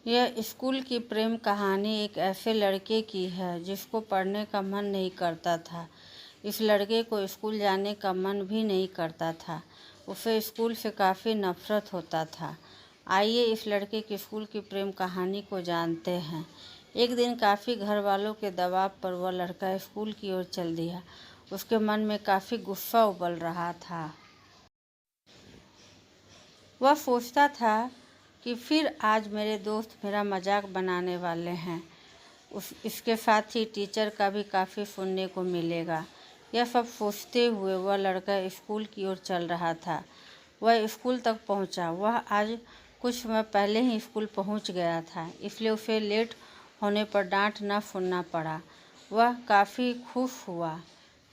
यह स्कूल की प्रेम कहानी एक ऐसे लड़के की है जिसको पढ़ने का मन नहीं करता था। इस लड़के को स्कूल जाने का मन भी नहीं करता था। उसे स्कूल से काफ़ी नफरत होता था। आइए इस लड़के की स्कूल की प्रेम कहानी को जानते हैं। एक दिन काफ़ी घर वालों के दबाव पर वह लड़का स्कूल की ओर चल दिया। उसके मन में काफ़ी गुस्सा उबल रहा था। वह सोचता था कि फिर आज मेरे दोस्त मेरा मजाक बनाने वाले हैं। इसके साथ ही टीचर का भी काफ़ी सुनने को मिलेगा। यह सब सोचते हुए वह लड़का स्कूल की ओर चल रहा था। वह स्कूल तक पहुंचा। वह आज कुछ समय पहले ही स्कूल पहुंच गया था, इसलिए उसे लेट होने पर डांट न सुनना पड़ा। वह काफ़ी खुश हुआ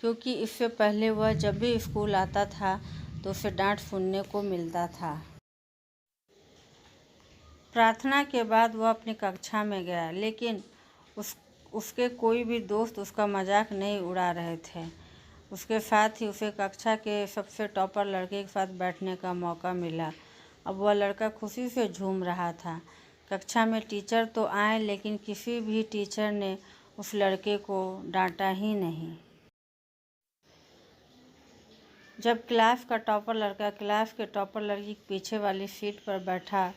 क्योंकि इससे पहले वह जब भी स्कूल आता था तो उसे डांट सुनने को मिलता था। प्रार्थना के बाद वह अपनी कक्षा में गया, लेकिन उसके कोई भी दोस्त उसका मजाक नहीं उड़ा रहे थे। उसके साथ ही उसे कक्षा के सबसे टॉपर लड़के के साथ बैठने का मौका मिला। अब वह लड़का खुशी से झूम रहा था। कक्षा में टीचर तो आए, लेकिन किसी भी टीचर ने उस लड़के को डांटा ही नहीं। जब क्लास का टॉपर लड़का क्लास के टॉपर लड़की के पीछे वाली सीट पर बैठा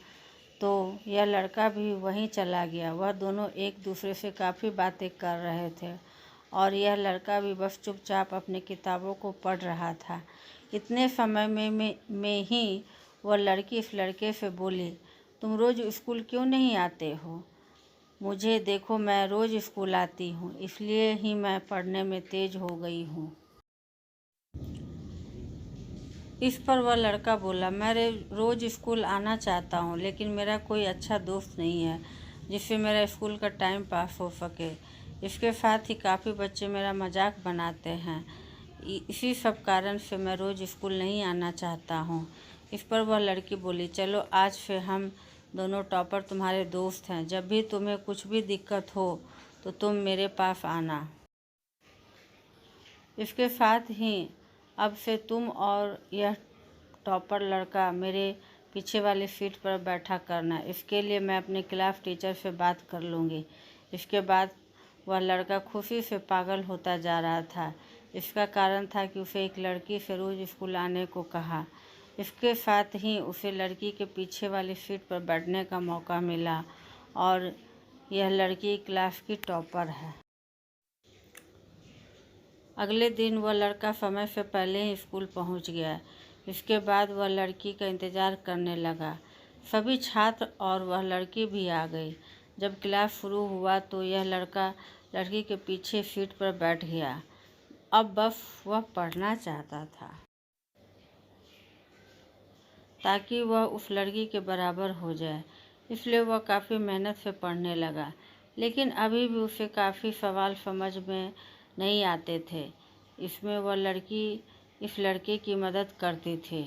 तो यह लड़का भी वहीं चला गया। वह दोनों एक दूसरे से काफ़ी बातें कर रहे थे और यह लड़का भी बस चुपचाप अपनी किताबों को पढ़ रहा था। इतने समय में ही वह लड़की इस लड़के से बोली, तुम रोज़ स्कूल क्यों नहीं आते हो? मुझे देखो, मैं रोज़ स्कूल आती हूँ, इसलिए ही मैं पढ़ने में तेज़ हो गई हूँ। इस पर वह लड़का बोला, मैं रोज़ स्कूल आना चाहता हूँ, लेकिन मेरा कोई अच्छा दोस्त नहीं है जिससे मेरा स्कूल का टाइम पास हो सके। इसके साथ ही काफ़ी बच्चे मेरा मजाक बनाते हैं। इसी सब कारण से मैं रोज़ स्कूल नहीं आना चाहता हूँ। इस पर वह लड़की बोली, चलो आज से हम दोनों टॉपर तुम्हारे दोस्त हैं। जब भी तुम्हें कुछ भी दिक्कत हो तो तुम मेरे पास आना। इसके साथ ही अब से तुम और यह टॉपर लड़का मेरे पीछे वाली सीट पर बैठा करना। इसके लिए मैं अपने क्लास टीचर से बात कर लूँगी। इसके बाद वह लड़का खुशी से पागल होता जा रहा था। इसका कारण था कि उसे एक लड़की से रोज़ स्कूल आने को कहा। इसके साथ ही उसे लड़की के पीछे वाली सीट पर बैठने का मौका मिला और यह लड़की क्लास की टॉपर है। अगले दिन वह लड़का समय से पहले ही स्कूल पहुंच गया। इसके बाद वह लड़की का इंतज़ार करने लगा। सभी छात्र और वह लड़की भी आ गई। जब क्लास शुरू हुआ तो यह लड़का लड़की के पीछे सीट पर बैठ गया। अब बस वह पढ़ना चाहता था ताकि वह उस लड़की के बराबर हो जाए, इसलिए वह काफ़ी मेहनत से पढ़ने लगा। लेकिन अभी भी उसे काफ़ी सवाल समझ में नहीं आते थे। इसमें वह लड़की इस लड़के की मदद करती थी।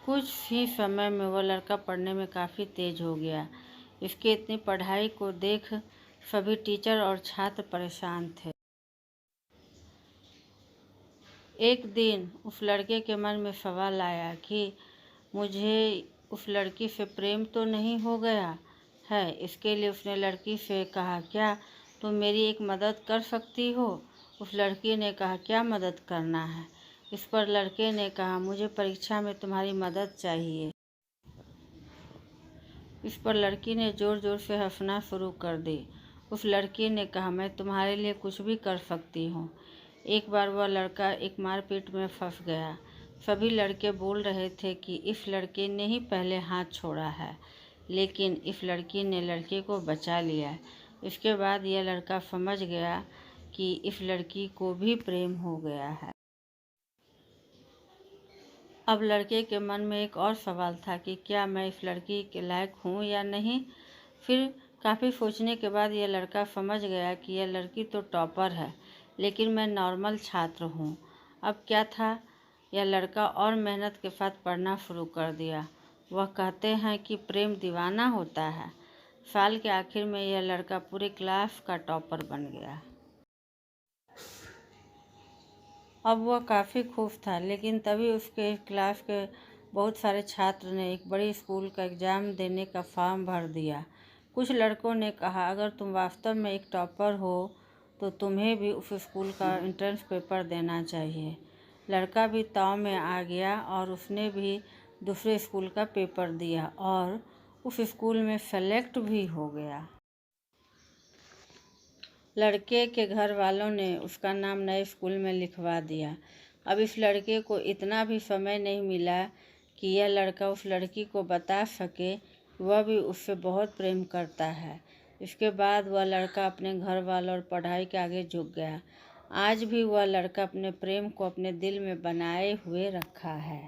कुछ ही समय में वह लड़का पढ़ने में काफ़ी तेज़ हो गया। इसकी इतनी पढ़ाई को देख सभी टीचर और छात्र परेशान थे। एक दिन उस लड़के के मन में सवाल आया कि मुझे उस लड़की से प्रेम तो नहीं हो गया है। इसके लिए उसने लड़की से कहा, क्या तुम मेरी एक मदद कर सकती हो? उस लड़की ने कहा, क्या मदद करना है? इस पर लड़के ने कहा, मुझे परीक्षा में तुम्हारी मदद चाहिए। इस पर लड़की ने ज़ोर ज़ोर से हंसना शुरू कर दी। उस लड़की ने कहा, मैं तुम्हारे लिए कुछ भी कर सकती हूँ। एक बार वह लड़का एक मारपीट में फंस गया। सभी लड़के बोल रहे थे कि इस लड़के ने ही पहले हाथ छोड़ा है, लेकिन इस लड़की ने लड़के को बचा लिया। इसके बाद यह लड़का समझ गया कि इस लड़की को भी प्रेम हो गया है। अब लड़के के मन में एक और सवाल था कि क्या मैं इस लड़की के लायक हूँ या नहीं। फिर काफ़ी सोचने के बाद यह लड़का समझ गया कि यह लड़की तो टॉपर है, लेकिन मैं नॉर्मल छात्र हूँ। अब क्या था, यह लड़का और मेहनत के साथ पढ़ना शुरू कर दिया। वह कहते हैं कि प्रेम दीवाना होता है। साल के आखिर में यह लड़का पूरे क्लास का टॉपर बन गया। अब वह काफ़ी खुश था, लेकिन तभी उसके क्लास के बहुत सारे छात्र ने एक बड़ी स्कूल का एग्ज़ाम देने का फॉर्म भर दिया। कुछ लड़कों ने कहा, अगर तुम वास्तव में एक टॉपर हो तो तुम्हें भी उस स्कूल का एंट्रेंस पेपर देना चाहिए। लड़का भी ताव में आ गया और उसने भी दूसरे स्कूल का पेपर दिया और उस स्कूल में सेलेक्ट भी हो गया। लड़के के घर वालों ने उसका नाम नए स्कूल में लिखवा दिया। अब इस लड़के को इतना भी समय नहीं मिला कि यह लड़का उस लड़की को बता सके कि वह भी उससे बहुत प्रेम करता है। इसके बाद वह लड़का अपने घर वालों और पढ़ाई के आगे झुक गया। आज भी वह लड़का अपने प्रेम को अपने दिल में बनाए हुए रखा है।